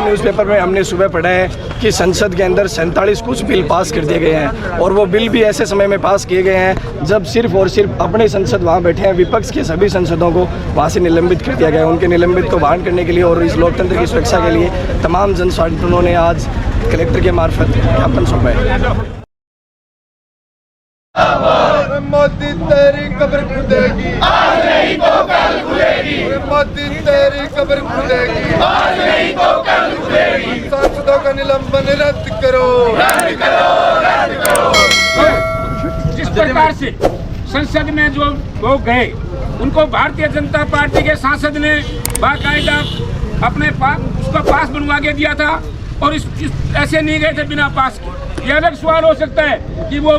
Newspaper में हमने सुबह पढ़ा है कि संसद के अंदर 47 कुछ बिल पास कर दिए गए हैं और वो बिल भी ऐसे समय में पास किए गए हैं जब सिर्फ और सिर्फ अपने संसद वहाँ बैठे हैं। विपक्ष के सभी सांसदों को वहाँ से निलंबित कर दिया गया। उनके निलंबित को बहाल करने के लिए और इस लोकतंत्र की सुरक्षा के लिए तमाम जन संगठनों ने आज कलेक्टर के मार्फत ज्ञापन सौंपा है। मोदी तेरी कब्र खुदेगी, आज नहीं तो कल खुलेगी। मोदी तेरी कब्र खुदेगी, आज नहीं तो कल खुलेगी। सांसदों का निलंबन रद्द करो, रद्द करो, रद्द करो। जिस प्रकार से संसद में जो लोग गए उनको भारतीय जनता पार्टी के सांसद ने बाकायदा अपने उसका पास बनवा के दिया था और ऐसे नहीं गए थे बिना पास के। यह अलग सवाल हो सकता है कि वो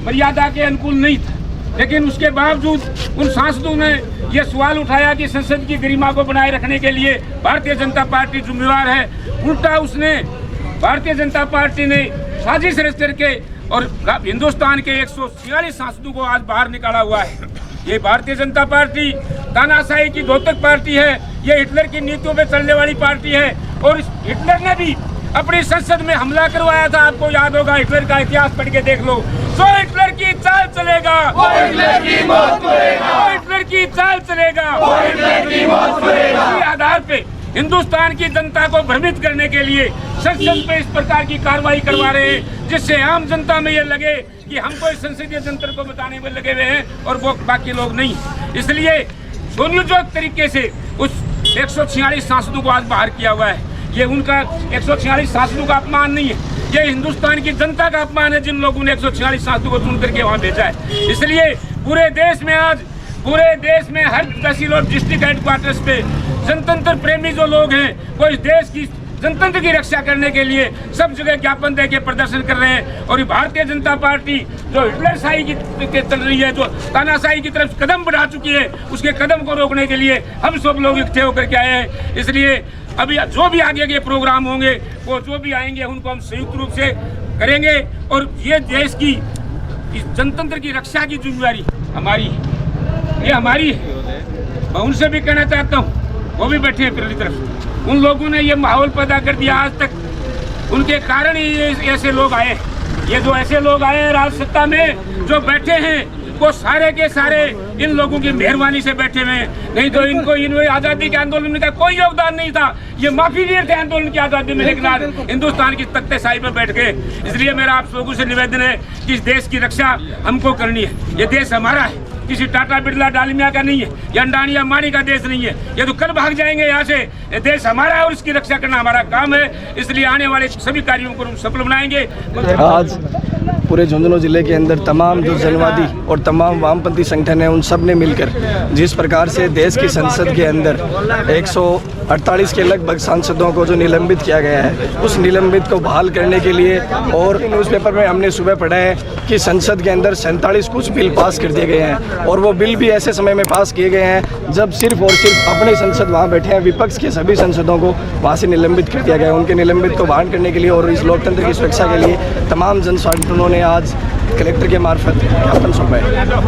मर्यादा के अनुकूल नहीं था, लेकिन उसके बावजूद उन सांसदों ने यह सवाल उठाया कि संसद की गरिमा को बनाए रखने के लिए भारतीय जनता पार्टी जिम्मेवार है। उल्टा उसने भारतीय जनता पार्टी ने साजिश रच करके और हिंदुस्तान के 146 सांसदों को आज बाहर निकाला हुआ है। ये भारतीय जनता पार्टी तानाशाही की घातक पार्टी है। ये हिटलर की नीतियों पे चलने वाली पार्टी है और इस हिटलर ने भी अपनी संसद में हमला करवाया था। आपको याद होगा, हिटलर का इतिहास पढ़ के देख लो। जो हिटलर की चाल चलेगा वो हिटलर की मौत करेगा, वो हिटलर की चाल चलेगा, वो हिटलर की मौत करेगा। इसी आधार पे हिंदुस्तान की जनता को भ्रमित करने के लिए संसद पे इस प्रकार की कार्रवाई करवा रहे हैं, जिससे आम जनता में ये लगे कि हम कोई संसदीय तंत्र को बताने में लगे हुए हैं और वो बाकी लोग नहीं। इसलिए सुनियोजित तरीके से उस 146 सांसदों को आज बाहर किया हुआ है। ये उनका 146 सांसदों का अपमान नहीं है, ये हिंदुस्तान की जनता का अपमान है जिन लोगों ने 146 सांसदों को चुन करके वहाँ भेजा है। इसलिए पूरे देश में आज हर तहसील और डिस्ट्रिक्ट हेडक्वार्टर्स पे जनतंत्र प्रेमी जो लोग हैं वो इस देश की जनतंत्र की रक्षा करने के लिए सब जगह ज्ञापन दे के प्रदर्शन कर रहे हैं। और ये भारतीय जनता पार्टी जो हिटलर शाही की चल रही है, जो तानाशाही की तरफ कदम बढ़ा चुकी है, उसके कदम को रोकने के लिए हम सब लोग इकट्ठे होकर के आए हैं। इसलिए अभी जो भी आगे के प्रोग्राम होंगे वो जो भी आएंगे उनको हम संयुक्त रूप से करेंगे और ये देश की इस जनतंत्र की रक्षा की जिम्मेदारी हमारी है, ये हमारी है। मैं उनसे भी कहना चाहता हूँ, वो भी बैठे हैं पिछली तरफ। उन लोगों ने ये माहौल पैदा कर दिया, आज तक उनके कारण ही ऐसे लोग आए। ये जो ऐसे लोग आए हैं राज सत्ता में जो बैठे हैं वो सारे के सारे इन लोगों की मेहरबानी से बैठे हुए हैं, नहीं तो इनको आज़ादी के आंदोलन का कोई योगदान नहीं था। ये माफी दिए थे आंदोलन की आज़ादी में, लेकिन आज हिंदुस्तान की तख्तेशाही पर बैठ गए। इसलिए मेरा आप लोगों से निवेदन है कि इस देश की रक्षा हमको करनी है। ये देश हमारा है, किसी टाटा बिरला डालमिया का नहीं है, या अंडानी अंबानी का देश नहीं है। ये तो कल भाग जाएंगे यहाँ से। ये देश हमारा है और इसकी रक्षा करना हमारा काम है। इसलिए आने वाले सभी कार्यों को हम सफल बनाएंगे। आज पूरे झुंझुनू जिले के अंदर तमाम जो जनवादी और तमाम वामपंथी संगठन हैं उन सब ने मिलकर जिस प्रकार से देश की संसद के अंदर 148 के लगभग सांसदों को जो निलंबित किया गया है, उस निलंबित को बहाल करने के लिए, और न्यूज़पेपर में हमने सुबह पढ़ा है कि संसद के अंदर 47 कुछ बिल पास कर दिए गए हैं और वो बिल भी ऐसे समय में पास किए गए हैं जब सिर्फ और सिर्फ अपने संसद वहाँ बैठे हैं। विपक्ष के सभी सांसदों को वहाँ से निलंबित कर दिया गया। उनके निलंबित को बहाल करने के लिए और इस लोकतंत्र की सुरक्षा के लिए तमाम जन संगठनों ने आज कलेक्टर के मार्फत ज्ञापन सौंपा है।